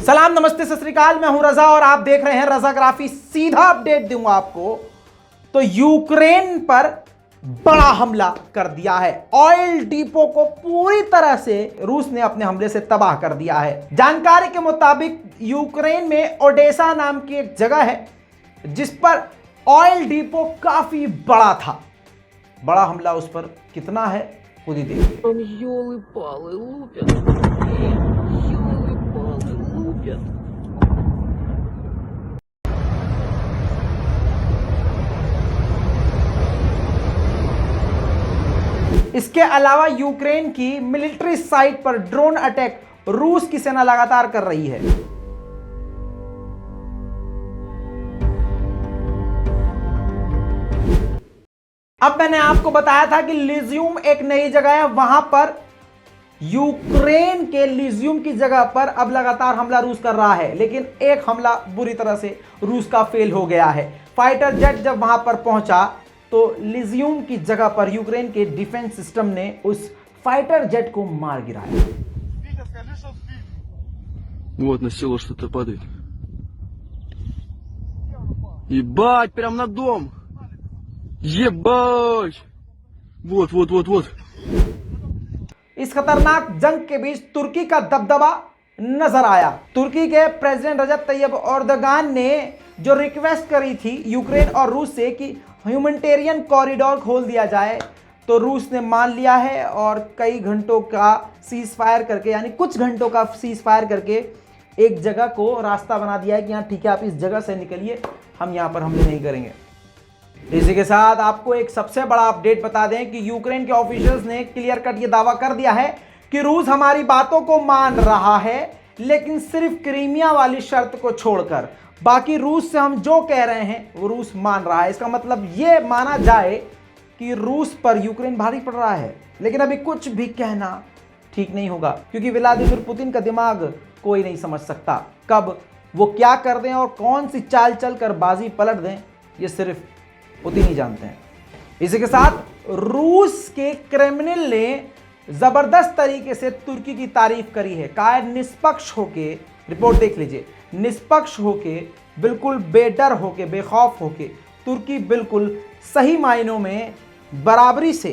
सलाम, नमस्ते, सत श्री अकाल। मैं हूं रजा और आप देख रहे हैं रजाग्राफी। सीधा अपडेट दूंगा आपको। तो यूक्रेन पर बड़ा हमला कर दिया है। ऑयल डिपो को पूरी तरह से रूस ने अपने हमले से तबाह कर दिया है। जानकारी के मुताबिक यूक्रेन में ओडेसा नाम की एक जगह है जिस पर ऑयल डिपो काफी बड़ा था। बड़ा हमला उस पर कितना है खुद ही देखिए। इसके अलावा यूक्रेन की मिलिट्री साइट पर ड्रोन अटैक रूस की सेना लगातार कर रही है। अब मैंने आपको बताया था कि लिजियम एक नई जगह है, वहां पर यूक्रेन के लिजियम की जगह पर अब लगातार हमला रूस कर रहा है, लेकिन एक हमला बुरी तरह से रूस का फेल हो गया है। फाइटर जेट जब वहां पर पहुंचा तो लिजियम की जगह पर यूक्रेन के डिफेंस सिस्टम ने उस फाइटर जेट को मार गिराया। Вот на село что-то падает. Ебать, прям на дом. Ебать. Вот. इस खतरनाक जंग के बीच तुर्की का दबदबा नजर आया। तुर्की के प्रेसिडेंट रजब तैयब एर्दोगान ने जो रिक्वेस्ट करी थी यूक्रेन और रूस से कि ह्यूमैनिटेरियन कॉरिडोर खोल दिया जाए, तो रूस ने मान लिया है और कई घंटों का सीज फायर करके, यानी कुछ घंटों का सीज फायर करके एक जगह को रास्ता बना दिया है कि यहाँ ठीक है, आप इस जगह से निकलिए, हम यहाँ पर हमले नहीं करेंगे। इसी के साथ आपको एक सबसे बड़ा अपडेट बता दें कि यूक्रेन के ऑफिशियल्स ने क्लियर कट ये दावा कर दिया है कि रूस हमारी बातों को मान रहा है, लेकिन सिर्फ क्रीमिया वाली शर्त को छोड़कर। बाकी रूस से हम जो कह रहे हैं वो रूस मान रहा है। इसका मतलब ये माना जाए कि रूस पर यूक्रेन भारी पड़ रहा है, लेकिन अभी कुछ भी कहना ठीक नहीं होगा, क्योंकि व्लादिमीर पुतिन का दिमाग कोई नहीं समझ सकता। कब वो क्या कर दें और कौन सी चाल चल कर बाजी पलट दें, ये सिर्फ पुतिन ही जानते हैं। इसी के साथ रूस के क्रेमलिन ने जबरदस्त तरीके से तुर्की की तारीफ करी है। कहा है निष्पक्ष होके, रिपोर्ट देख लीजिए, निष्पक्ष होके, बिल्कुल बेडर होके, बेखौफ होके तुर्की बिल्कुल सही मायनों में बराबरी से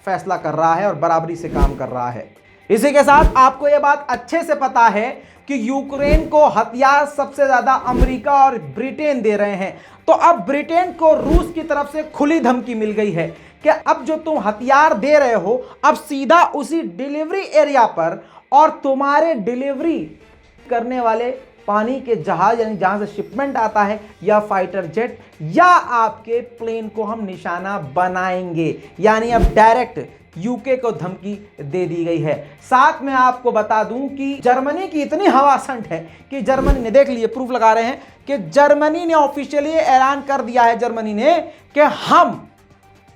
फैसला कर रहा है और बराबरी से काम कर रहा है। इसी के साथ आपको यह बात अच्छे से पता है कि यूक्रेन को हथियार सबसे ज्यादा अमेरिका और ब्रिटेन दे रहे हैं। तो अब ब्रिटेन को रूस की तरफ से खुली धमकी मिल गई है कि अब जो तुम हथियार दे रहे हो, अब सीधा उसी डिलीवरी एरिया पर और तुम्हारे डिलीवरी करने वाले पानी के जहाज, यानी जहां से शिपमेंट आता है, या फाइटर जेट या आपके प्लेन को हम निशाना बनाएंगे। यानी अब डायरेक्ट यूके को धमकी दे दी गई है। साथ में आपको बता दूं कि जर्मनी की इतनी हवासंट है कि जर्मनी ने, देख लिए, प्रूफ लगा रहे हैं कि जर्मनी ने ऑफिशियली ऐलान कर दिया है जर्मनी ने कि हम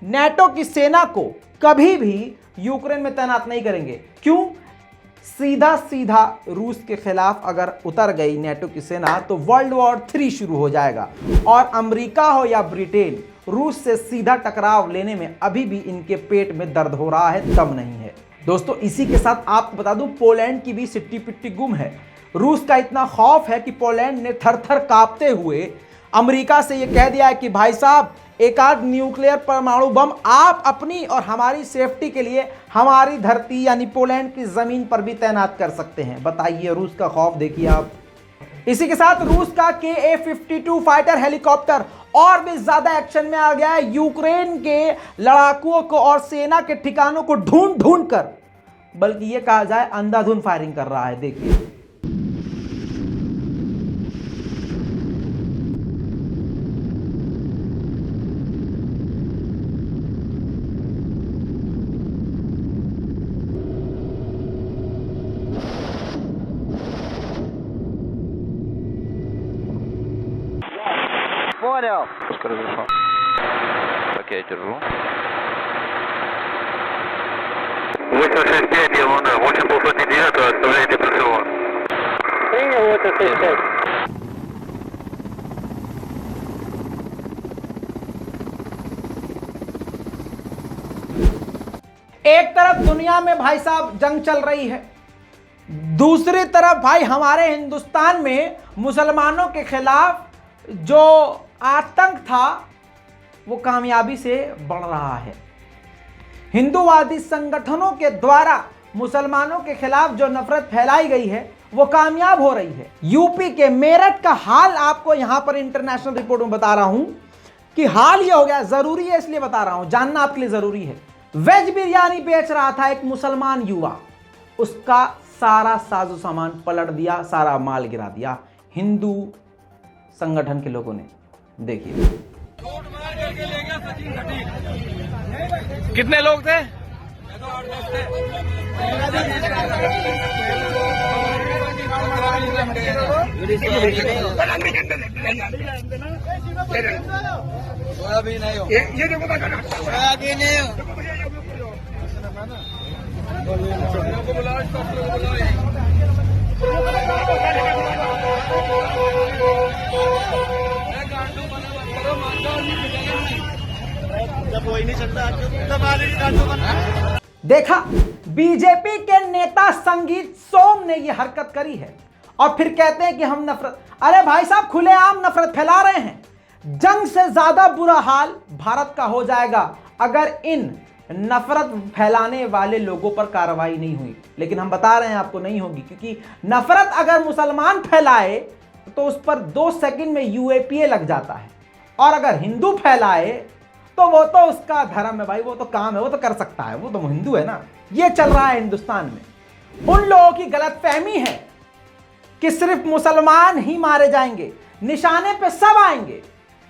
नेटो की सेना को कभी भी यूक्रेन में तैनात नहीं करेंगे। क्यों? सीधा रूस के खिलाफ अगर उतर गई नेटो की सेना तो वर्ल्ड वॉर 3 शुरू हो जाएगा और अमेरिका हो या ब्रिटेन, रूस से सीधा टकराव लेने में अभी भी इनके पेट में दर्द हो रहा है, दम नहीं है। दोस्तों, इसी के साथ आपको बता दूं, पोलैंड की भी सिट्टी पिट्टी गुम है। रूस का इतना खौफ है कि पोलैंड ने थर थर कांपते हुए अमेरिका से यह कह दिया है कि भाई साहब, एक आध न्यूक्लियर परमाणु बम आप अपनी और हमारी सेफ्टी के लिए हमारी धरती यानी पोलैंड की जमीन पर भी तैनात कर सकते हैं। बताइए, रूस का खौफ देखिए आप। इसी के साथ रूस का KA-52 फाइटर हेलीकॉप्टर और भी ज्यादा एक्शन में आ गया है। यूक्रेन के लड़ाकुओं को और सेना के ठिकानों को ढूंढ कर, बल्कि यह कहा जाए अंधाधुंध फायरिंग कर रहा है। देखिए, Понял. Пушка разрешен. Так, я держу. 865, я Луна. 859, оставляйте ПСО. Принял 865. एक तरफ दुनिया में भाई साहब जंग चल रही है, दूसरी तरफ भाई हमारे हिंदुस्तान में मुसलमानों के खिलाफ जो आतंक था वो कामयाबी से बढ़ रहा है। हिंदूवादी संगठनों के द्वारा मुसलमानों के खिलाफ जो नफरत फैलाई गई है वो कामयाब हो रही है। यूपी के मेरठ का हाल आपको यहां पर इंटरनेशनल रिपोर्ट में बता रहा हूं कि हाल ये हो गया, जरूरी है इसलिए बता रहा हूं, जानना आपके लिए जरूरी है। वेज बिरयानी बेच रहा था एक मुसलमान युवा, उसका सारा साजो सामान पलट दिया, सारा माल गिरा दिया हिंदू संगठन के लोगों ने। देखिए कितने लोग थे? देखा, बीजेपी के नेता संगीत सोम ने यह हरकत करी है और फिर कहते हैं कि हम नफरत। अरे भाई साहब, खुलेआम नफरत फैला रहे हैं। जंग से ज्यादा बुरा हाल भारत का हो जाएगा अगर इन नफरत फैलाने वाले लोगों पर कार्रवाई नहीं हुई। लेकिन हम बता रहे हैं आपको नहीं होगी, क्योंकि नफरत अगर मुसलमान फैलाए तो उस पर 2 सेकंड में यूएपीए लग जाता है, और अगर हिंदू फैलाए तो वो तो उसका धर्म है भाई, वो तो काम है, वो तो कर सकता है, वो तो हिंदू है ना। ये चल रहा है हिंदुस्तान में। उन लोगों की गलतफहमी है कि सिर्फ मुसलमान ही मारे जाएंगे, निशाने पे सब आएंगे।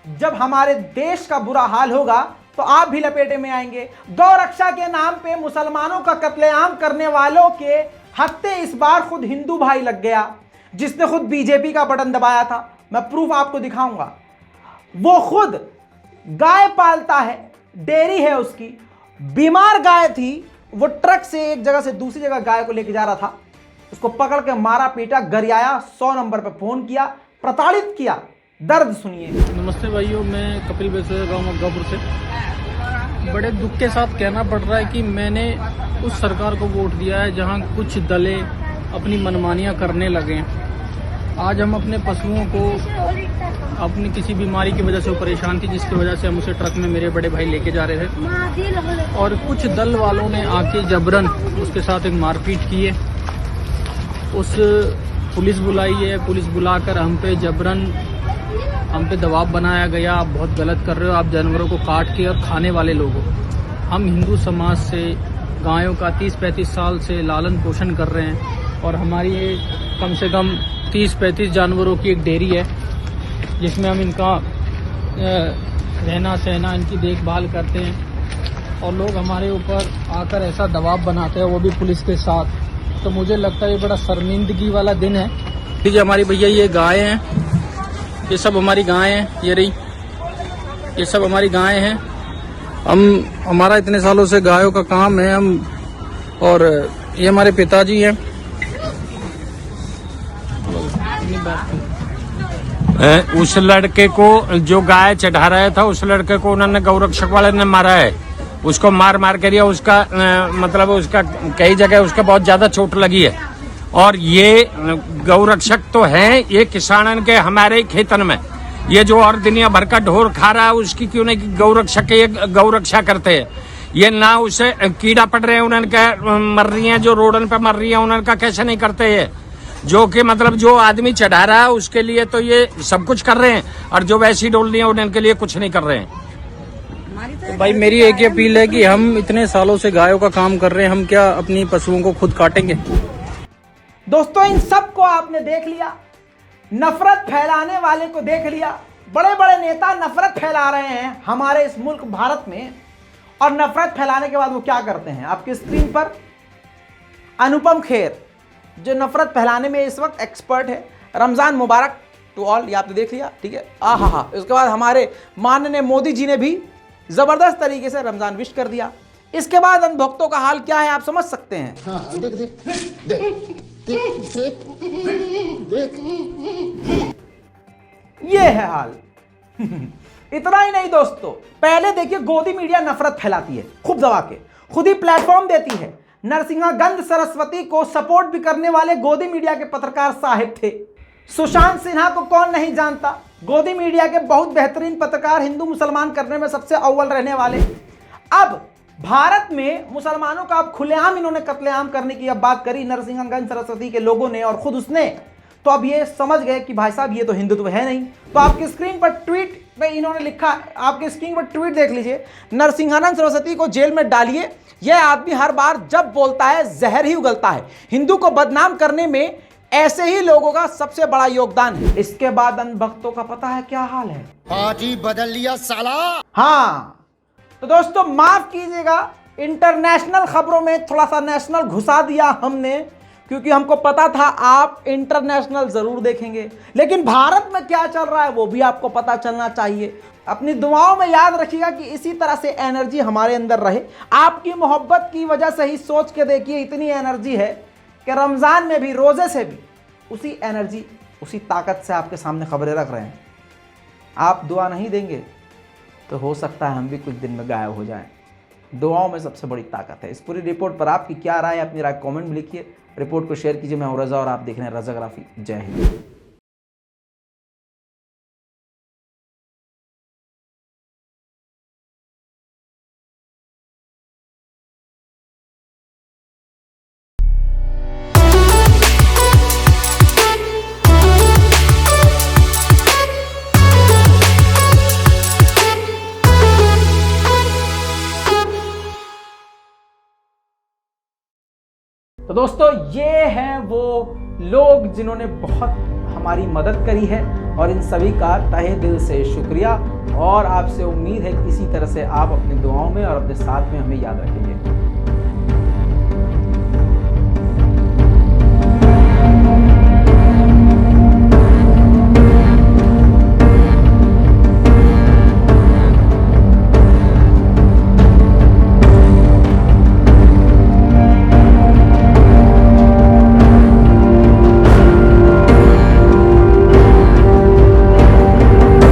जब हमारे देश का बुरा हाल होगा तो आप भी लपेटे में आएंगे। गौ रक्षा के नाम पे मुसलमानों का कत्लेआम करने वालों के हत्थे इस बार खुद हिंदू भाई लग गया, जिसने खुद बीजेपी का बटन दबाया था। मैं प्रूफ आपको दिखाऊंगा। वो खुद गाय पालता है, डेयरी है उसकी, बीमार गाय थी, वो ट्रक से एक जगह से दूसरी जगह गाय को लेके जा रहा था, उसको पकड़ के मारा पीटा, गरियाया, 100 नंबर पे फोन किया, प्रताड़ित किया। दर्द सुनिए। नमस्ते भाइयों, मैं कपिल बेसोया गाँव मग्गापुर से। बड़े दुख के साथ कहना पड़ रहा है कि मैंने उस सरकार को वोट दिया है जहां कुछ दले अपनी मनमानियां करने लगे हैं। आज हम अपने पशुओं को अपनी किसी बीमारी की वजह से वो परेशान थी, जिसकी वजह से हम उसे ट्रक में मेरे बड़े भाई लेके जा रहे थे, और कुछ दल वालों ने आके जबरन उसके साथ एक मारपीट की है। उस पुलिस बुलाई है, पुलिस बुलाकर हम पे जबरन हम पे दबाव बनाया गया। आप बहुत गलत कर रहे हो, आप जानवरों को काट के और खाने वाले लोग हो। हम हिंदू समाज से गायों का 30-35 साल से लालन पोषण कर रहे हैं, और हमारी ये कम से कम 30-35 जानवरों की एक डेयरी है, जिसमें हम इनका रहना सहना, इनकी देखभाल करते हैं। और लोग हमारे ऊपर आकर ऐसा दबाव बनाते हैं, वो भी पुलिस के साथ। तो मुझे लगता है ये बड़ा शर्मिंदगी वाला दिन है। ठीक है, हमारी भैया ये गाय हैं, ये सब हमारी गायें हैं, ये रही, ये सब हमारी गायें हैं। हमारा इतने सालों से गायों का काम है। और ये हमारे पिताजी हैं। उस लड़के को जो गाय चढ़ा रहा था, उस लड़के को उन्होंने गौरक्षक वाले ने मारा है। उसको मार कर दिया। उसका मतलब उसका कई जगह उसका बहुत ज्यादा चोट लगी है। और ये गौरक्षक तो हैं, ये किसानन के हमारे खेतन में, ये जो और दुनिया भर का ढोर खा रहा है उसकी क्यों नहीं गौरक्षक ये गौरक्षा करते हैं। ये ना उसे कीड़ा पड़ रहे हैं, उनका मर रही हैं, जो रोडन पे मर रही हैं उनका कैसे नहीं करते ये। जो कि मतलब जो आदमी चढ़ा रहा है उसके लिए तो ये सब कुछ कर रहे हैं, और जो वैसी डोल रही है उनके लिए कुछ नहीं कर रहे हैं। तो भाई मेरी एक ही अपील है कि हम इतने सालों से गायों का काम कर रहे हैं, हम क्या अपनी पशुओं को खुद काटेंगे? दोस्तों, इन सब को आपने देख लिया, नफरत फैलाने वाले को देख लिया। बड़े बड़े नेता नफरत फैला रहे हैं हमारे इस मुल्क भारत में, और नफरत फैलाने के बाद वो क्या करते हैं आपकी स्क्रीन पर। अनुपम खेर जो नफरत फैलाने में इस वक्त एक्सपर्ट है। रमजान मुबारक टू ऑल, ये आपने देख लिया, ठीक है। आहा, उसके बाद हमारे माननीय मोदी जी ने भी जबरदस्त तरीके से रमजान विश कर दिया। इसके बाद अन भक्तों का हाल क्या है आप समझ सकते हैं। हाँ, देख देख देख ये है हाल। इतना ही नहीं दोस्तों, पहले देखिए गोदी मीडिया नफरत फैलाती है खूब दबा के, खुद ही प्लेटफॉर्म देती है, नरसिंहागंज सरस्वती को सपोर्ट भी करने वाले गोदी मीडिया के पत्रकार साहिब थे। सुशांत सिन्हा को कौन नहीं जानता, गोदी मीडिया के बहुत बेहतरीन पत्रकार, हिंदू मुसलमान करने में सबसे अव्वल रहने वाले। अब भारत में मुसलमानों का अब खुलेआम इन्होंने कत्लेआम करने की अब बात करी नरसिंहागंज सरस्वती के लोगों ने और खुद उसने, तो अब ये समझ गए कि भाई साहब ये तो हिंदुत्व है नहीं। तो आपकी स्क्रीन पर ट्वीट में इन्होंने लिखा, आपकी स्क्रीन पर ट्वीट देख लीजिए, नरसिंहानंद सरस्वती को जेल में डालिए, यह आदमी हर बार जब बोलता है जहर ही उगलता है। हिंदू को बदनाम करने में ऐसे ही लोगों का सबसे बड़ा योगदान है। इसके बाद अंधभक्तों का पता है क्या हाल है, पार्टी बदल लिया साला। हाँ तो दोस्तों माफ कीजिएगा, इंटरनेशनल खबरों में थोड़ा सा नेशनल घुसा दिया हमने, क्योंकि हमको पता था आप इंटरनेशनल जरूर देखेंगे, लेकिन भारत में क्या चल रहा है वो भी आपको पता चलना चाहिए। अपनी दुआओं में याद रखिएगा कि इसी तरह से एनर्जी हमारे अंदर रहे। आपकी मोहब्बत की वजह से ही सोच के देखिए इतनी एनर्जी है कि रमज़ान में भी, रोज़े से भी उसी एनर्जी, उसी ताकत से आपके सामने खबरें रख रहे हैं। आप दुआ नहीं देंगे तो हो सकता है हम भी कुछ दिन में गायब हो जाएं। दुआओं में सबसे बड़ी ताकत है। इस पूरी रिपोर्ट पर आपकी क्या राय है, अपनी राय कमेंट में लिखिए, रिपोर्ट को शेयर कीजिए। मैं हूं रजा और आप देख रहे हैं रजाग्राफी। जय हिंद। तो दोस्तों ये हैं वो लोग जिन्होंने बहुत हमारी मदद करी है और इन सभी का तहे दिल से शुक्रिया। और आपसे उम्मीद है कि इसी तरह से आप अपनी दुआओं में और अपने साथ में हमें याद रखेंगे।